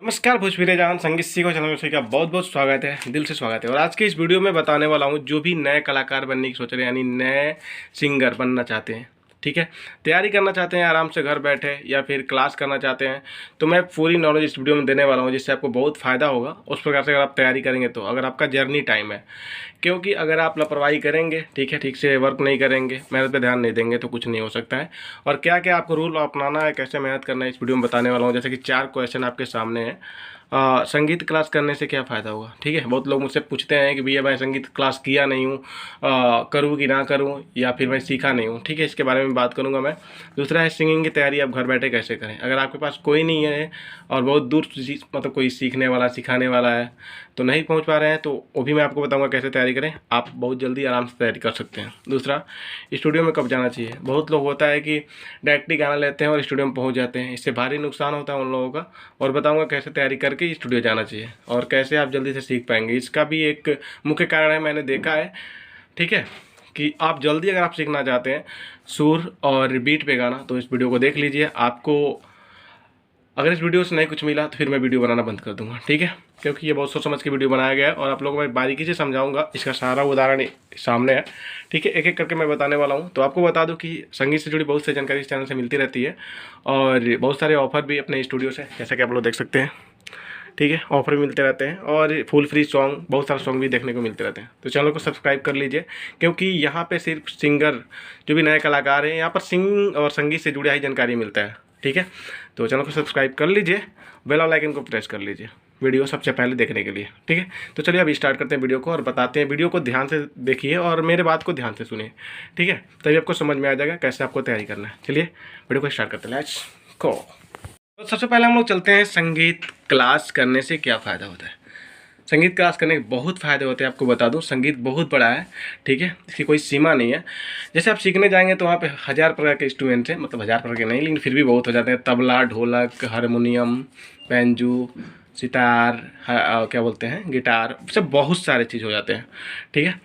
नमस्कार भोजपुरी जान संगीत सीखो चैनल में सभी का बहुत बहुत स्वागत है, दिल से स्वागत है। और आज के इस वीडियो में बताने वाला हूँ जो भी नए कलाकार बनने की सोच रहे हैं, यानी नए सिंगर बनना चाहते हैं, ठीक है, तैयारी करना चाहते हैं आराम से घर बैठे, या फिर क्लास करना चाहते हैं, तो मैं पूरी नॉलेज इस वीडियो में देने वाला हूँ जिससे आपको बहुत फ़ायदा होगा। उस प्रकार से अगर आप तैयारी करेंगे तो, अगर आपका जर्नी टाइम है, क्योंकि अगर आप लापरवाही करेंगे, ठीक है, ठीक से वर्क नहीं करेंगे, मेहनत पे ध्यान नहीं देंगे तो कुछ नहीं हो सकता है। और क्या क्या आपको रूल अपनाना है, कैसे मेहनत करना है, इस वीडियो में बताने वाला हूँ। जैसे कि 4 क्वेश्चन आपके सामने हैं। संगीत क्लास करने से क्या फ़ायदा होगा, ठीक है। बहुत लोग मुझसे पूछते हैं कि भैया मैं संगीत क्लास किया नहीं हूँ, करूँ कि ना करूँ, या फिर मैं सीखा नहीं हूँ, ठीक है, इसके बारे में बात करूँगा मैं। दूसरा है सिंगिंग की तैयारी आप घर बैठे कैसे करें। अगर आपके पास कोई नहीं है और बहुत दूर मतलब कोई सीखने वाला सिखाने वाला है, तो नहीं पहुंच पा रहे हैं, तो वो भी मैं आपको बताऊंगा कैसे तैयारी करें। आप बहुत जल्दी आराम से तैयारी कर सकते हैं। दूसरा, स्टूडियो में कब जाना चाहिए। बहुत लोग होता है कि डायरेक्टली गाना लेते हैं और स्टूडियो में पहुंच जाते हैं, इससे भारी नुकसान होता है उन लोगों का। और बताऊंगा कैसे तैयारी करके स्टूडियो जाना चाहिए और कैसे आप जल्दी से सीख पाएंगे। इसका भी एक मुख्य कारण है, मैंने देखा है, ठीक है, कि आप जल्दी अगर आप सीखना चाहते हैं सुर और बीट पे गाना, तो इस वीडियो को देख लीजिए। आपको अगर इस वीडियो से नहीं कुछ मिला तो फिर मैं वीडियो बनाना बंद कर दूंगा, ठीक है, क्योंकि ये बहुत सोच समझ के वीडियो बनाया गया है और आप लोगों को मैं बारीकी से समझाऊंगा। इसका सारा उदाहरण सामने है, ठीक है, एक एक करके मैं बताने वाला हूँ। तो आपको बता दूँ कि संगीत से जुड़ी बहुत सी जानकारी इस चैनल से मिलती रहती है और बहुत सारे ऑफर भी अपने स्टूडियो से, जैसा कि आप लोग देख सकते हैं, ठीक है, ऑफर भी मिलते रहते हैं और फुल फ्री सॉन्ग, बहुत सारे सॉन्ग भी देखने को मिलते रहते हैं। तो चैनल को सब्सक्राइब कर लीजिए, क्योंकि यहाँ पे सिर्फ सिंगर जो भी नए कलाकार हैं, यहाँ पर सिंगिंग और संगीत से जुड़ा ही जानकारी मिलता है, ठीक है। तो चैनल को सब्सक्राइब कर लीजिए, बेल और आइकन को प्रेस कर लीजिए वीडियो सबसे पहले देखने के लिए, ठीक है। तो चलिए अभी स्टार्ट करते हैं वीडियो को और बताते हैं। वीडियो को ध्यान से देखिए और मेरे बात को ध्यान से सुनिए, ठीक है, तभी आपको समझ में आ जाएगा कैसे आपको तैयारी करना है। चलिए वीडियो को स्टार्ट करते हैं, लेट्स गो। तो सबसे पहले हम लोग चलते हैं संगीत क्लास करने से क्या फ़ायदा होता है। संगीत क्लास करने के बहुत फ़ायदे होते हैं, आपको बता दूं। संगीत बहुत बड़ा है, ठीक है, इसकी कोई सीमा नहीं है। जैसे आप सीखने जाएंगे तो वहाँ पे 1000 प्रकार के इंस्ट्रूमेंट हैं, मतलब 1000 प्रकार के नहीं, लेकिन फिर भी बहुत हो जाते हैं। तबला, ढोलक, हारमोनियम, बैंजू, सितार, क्या बोलते हैं, गिटार, सब बहुत सारे चीज़ हो जाते हैं, ठीक है।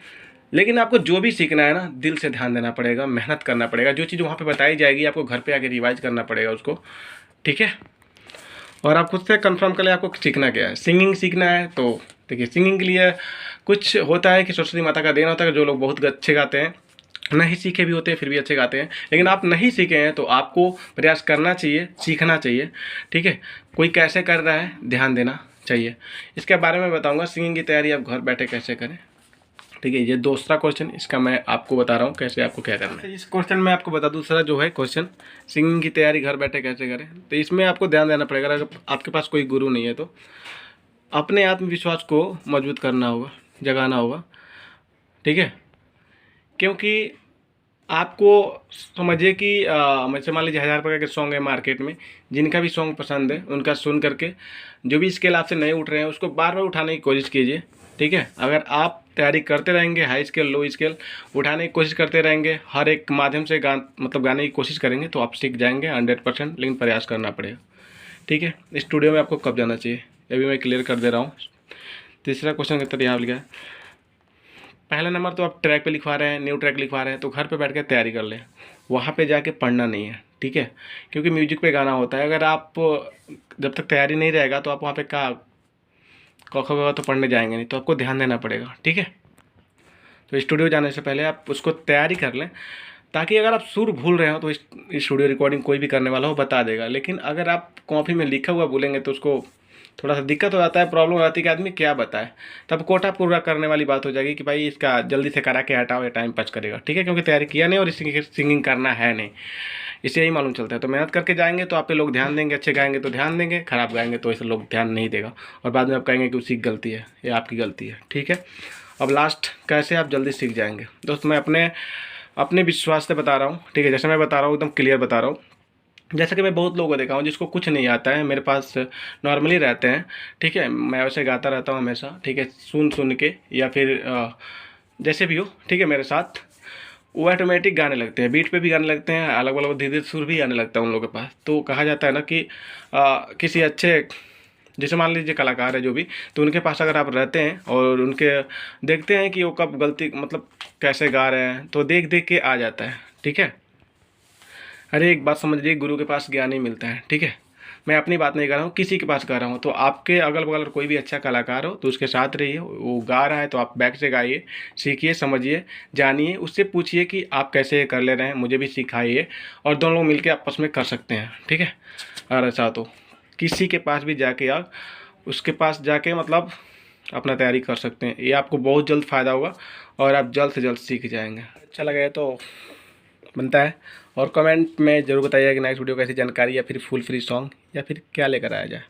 लेकिन आपको जो भी सीखना है ना, दिल से ध्यान देना पड़ेगा, मेहनत करना पड़ेगा। जो चीज़ वहाँ पे बताई जाएगी आपको घर पे आके रिवाइज करना पड़ेगा उसको, ठीक है। और आप खुद से कंफर्म कर ले आपको सीखना क्या है। सिंगिंग सीखना है तो देखिए, सिंगिंग के लिए कुछ होता है कि सरस्वती माता का देन होता है। जो लोग बहुत अच्छे गाते हैं, नहीं सीखे भी होते हैं फिर भी अच्छे गाते हैं। लेकिन आप नहीं सीखे हैं तो आपको प्रयास करना चाहिए, सीखना चाहिए, ठीक है। कोई कैसे कर रहा है ध्यान देना चाहिए। इसके बारे में बताऊंगा, सिंगिंग की तैयारी आप घर बैठे कैसे करें, ठीक है। ये दूसरा क्वेश्चन, इसका मैं आपको बता रहा हूँ कैसे आपको क्या करना है। इस क्वेश्चन में आपको बता दूसरा जो है क्वेश्चन, सिंगिंग की तैयारी घर बैठे कैसे करें, तो इसमें आपको ध्यान देना पड़ेगा। अगर आपके पास कोई गुरु नहीं है तो अपने आत्मविश्वास को मजबूत करना होगा, जगाना होगा, ठीक है। क्योंकि आपको समझिए कि जैसे मान लीजिए 1000 प्रकार के सॉन्ग है मार्केट में, जिनका भी सॉन्ग पसंद है उनका सुन करके जो भी स्केल आपसे नहीं उठ रहे हैं उसको बार बार उठाने की कोशिश कीजिए, ठीक है। अगर आप तैयारी करते रहेंगे, हाई स्केल लो स्केल उठाने की कोशिश करते रहेंगे, हर एक माध्यम से गाने की कोशिश करेंगे तो आप सीख जाएंगे 100%। लेकिन प्रयास करना पड़ेगा, ठीक है। स्टूडियो में आपको कब जाना चाहिए, ये भी मैं क्लियर कर दे रहा हूँ। तीसरा क्वेश्चन का उत्तर यहाँ लिखा है। पहला नंबर तो आप ट्रैक पे लिखवा रहे हैं, न्यू ट्रैक लिखवा रहे हैं, तो घर पे बैठ के तैयारी कर लें, वहाँ पे जाके पढ़ना नहीं है, ठीक है। क्योंकि म्यूजिक पे गाना होता है। अगर आप जब तक तैयारी नहीं रहेगा तो आप वहाँ पे का क ख ग तो पढ़ने जाएंगे नहीं, तो आपको ध्यान देना पड़ेगा, ठीक है। तो स्टूडियो जाने से पहले आप उसको तैयारी कर लें, ताकि अगर आप सुर भूल रहे हो तो स्टूडियो रिकॉर्डिंग कोई भी करने वाला हो बता देगा। लेकिन अगर आप कॉपी में लिखा हुआ बोलेंगे तो उसको थोड़ा सा दिक्कत हो जाता है, प्रॉब्लम हो जाती है कि आदमी क्या बताए। तब कोटा पूरा करने वाली बात हो जाएगी कि भाई इसका जल्दी से करा के हटाओ, ये टाइम पास करेगा, ठीक है, क्योंकि तैयारी किया नहीं और सिंगिंग करना है नहीं, इससे यही मालूम चलता है। तो मेहनत करके जाएंगे तो आप पे लोग ध्यान देंगे, अच्छे गाएंगे तो ध्यान देंगे, खराब गाएंगे तो ऐसे लोग ध्यान नहीं देगा और बाद में आप कहेंगे कि उसकी गलती है, ये आपकी गलती है, ठीक है। अब लास्ट, कैसे आप जल्दी सीख जाएंगे। दोस्त मैं अपने अपने विश्वास से बता रहा हूँ, ठीक है, जैसे मैं बता रहा हूँ एकदम क्लियर बता रहा हूँ। जैसा कि मैं बहुत लोगों को देखा हूँ जिसको कुछ नहीं आता है, मेरे पास नॉर्मली रहते हैं, ठीक है, मैं वैसे गाता रहता हूँ हमेशा, ठीक है, सुन सुन के या फिर जैसे भी हो, ठीक है, मेरे साथ वो ऑटोमेटिक गाने लगते हैं, बीट पे भी गाने लगते हैं, अलग अलग धीरे धीरे सुर भी आने लगता है उन लोगों के पास। तो कहा जाता है ना कि किसी अच्छे, जैसे मान लीजिए कलाकार है जो भी, तो उनके पास अगर आप रहते हैं और उनके देखते हैं कि वो कब गलती मतलब कैसे गा रहे हैं, तो देख देख के आ जाता है, ठीक है। अरे एक बात समझ लीजिए, गुरु के पास ज्ञान ही मिलता है, ठीक है। मैं अपनी बात नहीं कर रहा हूँ, किसी के पास कर रहा हूँ। तो आपके अगल बगल कोई भी अच्छा कलाकार हो तो उसके साथ रहिए, वो गा रहा है तो आप बैक से गाइए, सीखिए, समझिए, जानिए, उससे पूछिए कि आप कैसे कर ले रहे हैं, मुझे भी सिखाइए, और दोनों लोग मिलकर आपस में कर सकते हैं, ठीक है। और ऐसा तो किसी के पास भी जाके आप उसके पास जाके मतलब अपना तैयारी कर सकते हैं। ये आपको बहुत जल्द फ़ायदा होगा और आप जल्द से जल्द सीख जाएंगे। अच्छा लगा तो बनता है, और कमेंट में ज़रूर बताइए कि नेक्स्ट वीडियो कैसी जानकारी या फिर फुल फ्री सॉन्ग या फिर क्या लेकर आया जाए।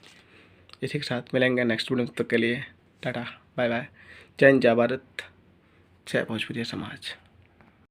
इसी के साथ मिलेंगे नेक्स्ट वीडियो, तक के लिए टाटा बाय बाय। जय हिंद, जय भारत, जय भोजपुरी समाज।